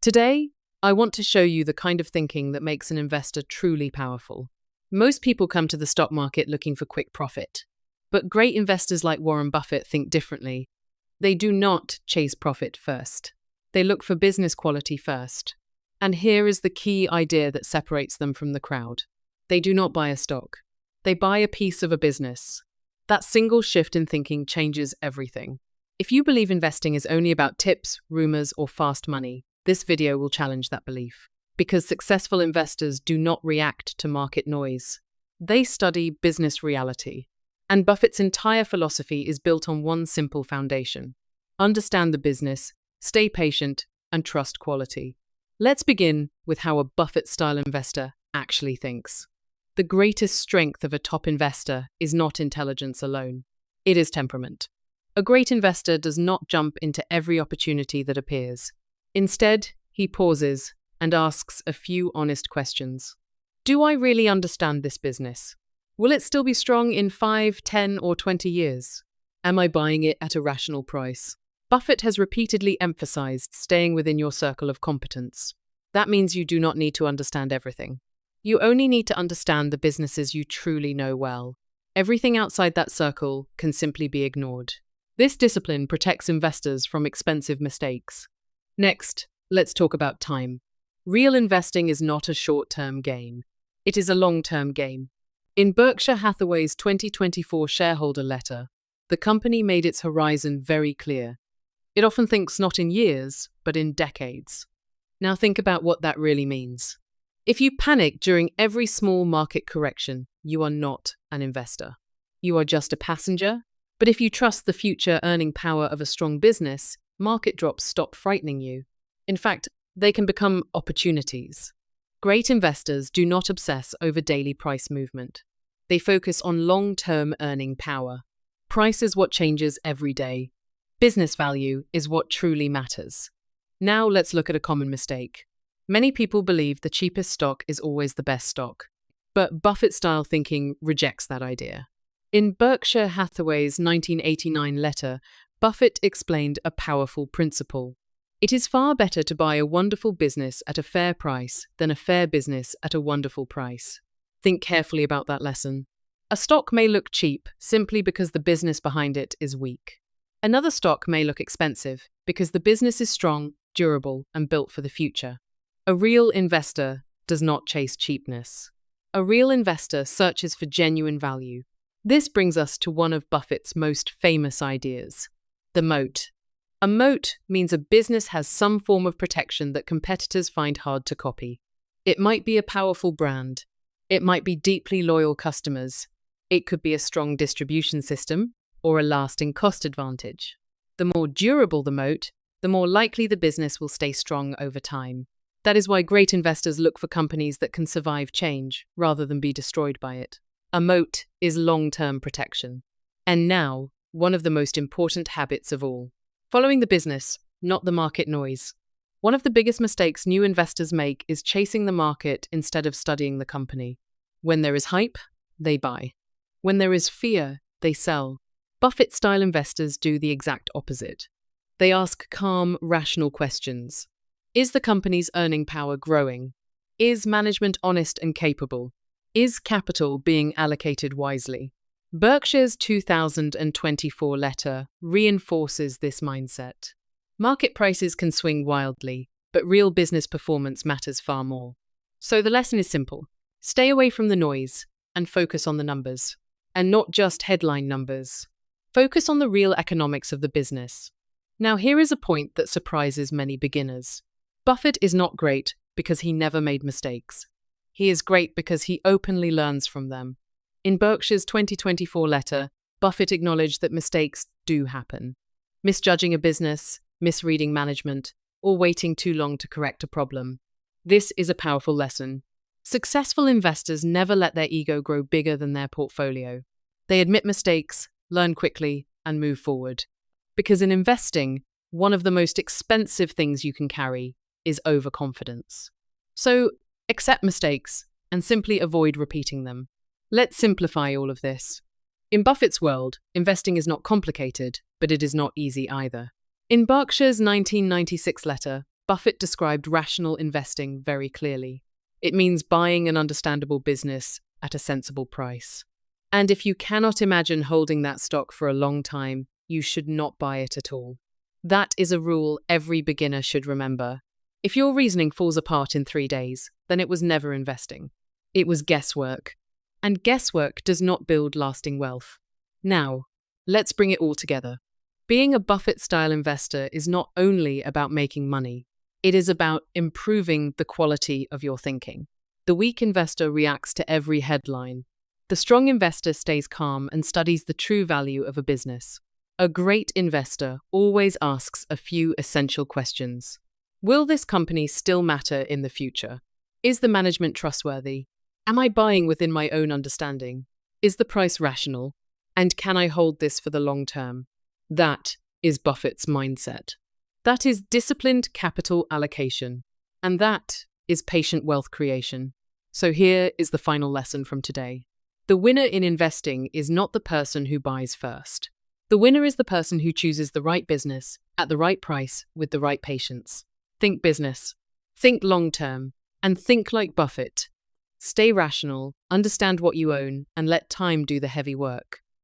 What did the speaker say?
Today, I want to show you the kind of thinking that makes an investor truly powerful. Most people come to the stock market looking for quick profit. But great investors like Warren Buffett think differently. They do not chase profit first. They look for business quality first. And here is the key idea that separates them from the crowd. They do not buy a stock. They buy a piece of a business. That single shift in thinking changes everything. If you believe investing is only about tips, rumors, or fast money, this video will challenge that belief. Because successful investors do not react to market noise. They study business reality. And Buffett's entire philosophy is built on one simple foundation. Understand the business, stay patient, and trust quality. Let's begin with how a Buffett-style investor actually thinks. The greatest strength of a top investor is not intelligence alone. It is temperament. A great investor does not jump into every opportunity that appears. Instead, he pauses and asks a few honest questions. Do I really understand this business? Will it still be strong in 5, 10, or 20 years? Am I buying it at a rational price? Buffett has repeatedly emphasized staying within your circle of competence. That means you do not need to understand everything. You only need to understand the businesses you truly know well. Everything outside that circle can simply be ignored. This discipline protects investors from expensive mistakes. Next, let's talk about time. Real investing is not a short-term game. It is a long-term game. In Berkshire Hathaway's 2024 shareholder letter, the company made its horizon very clear. It often thinks not in years, but in decades. Now think about what that really means. If you panic during every small market correction, you are not an investor. You are just a passenger. But if you trust the future earning power of a strong business, market drops stop frightening you. In fact, they can become opportunities. Great investors do not obsess over daily price movement. They focus on long-term earning power. Price is what changes every day. Business value is what truly matters. Now let's look at a common mistake. Many people believe the cheapest stock is always the best stock. But Buffett-style thinking rejects that idea. In Berkshire Hathaway's 1989 letter, Buffett explained a powerful principle. It is far better to buy a wonderful business at a fair price than a fair business at a wonderful price. Think carefully about that lesson. A stock may look cheap simply because the business behind it is weak. Another stock may look expensive because the business is strong, durable, and built for the future. A real investor does not chase cheapness. A real investor searches for genuine value. This brings us to one of Buffett's most famous ideas, the moat. A moat means a business has some form of protection that competitors find hard to copy. It might be a powerful brand. It might be deeply loyal customers. It could be a strong distribution system or a lasting cost advantage. The more durable the moat, the more likely the business will stay strong over time. That is why great investors look for companies that can survive change rather than be destroyed by it. A moat is long-term protection. And now, one of the most important habits of all. Following the business, not the market noise. One of the biggest mistakes new investors make is chasing the market instead of studying the company. When there is hype, they buy. When there is fear, they sell. Buffett-style investors do the exact opposite. They ask calm, rational questions. Is the company's earning power growing? Is management honest and capable? Is capital being allocated wisely? Berkshire's 2024 letter reinforces this mindset. Market prices can swing wildly, but real business performance matters far more. So the lesson is simple. Stay away from the noise and focus on the numbers. And not just headline numbers. Focus on the real economics of the business. Now here is a point that surprises many beginners. Buffett is not great because he never made mistakes. He is great because he openly learns from them. In Berkshire's 2024 letter, Buffett acknowledged that mistakes do happen. Misjudging a business, misreading management, or waiting too long to correct a problem. This is a powerful lesson. Successful investors never let their ego grow bigger than their portfolio. They admit mistakes, learn quickly, and move forward. Because in investing, one of the most expensive things you can carry is overconfidence. So, accept mistakes and simply avoid repeating them. Let's simplify all of this. In Buffett's world, investing is not complicated, but it is not easy either. In Berkshire's 1996 letter, Buffett described rational investing very clearly. It means buying an understandable business at a sensible price. And if you cannot imagine holding that stock for a long time, you should not buy it at all. That is a rule every beginner should remember. If your reasoning falls apart in 3 days, then it was never investing. It was guesswork. And guesswork does not build lasting wealth. Now, let's bring it all together. Being a Buffett-style investor is not only about making money, it is about improving the quality of your thinking. The weak investor reacts to every headline. The strong investor stays calm and studies the true value of a business. A great investor always asks a few essential questions. Will this company still matter in the future? Is the management trustworthy? Am I buying within my own understanding? Is the price rational? And can I hold this for the long term? That is Buffett's mindset. That is disciplined capital allocation. And that is patient wealth creation. So here is the final lesson from today. The winner in investing is not the person who buys first. The winner is the person who chooses the right business at the right price with the right patience. Think business, think long-term, and think like Buffett. Stay rational, understand what you own, and let time do the heavy work.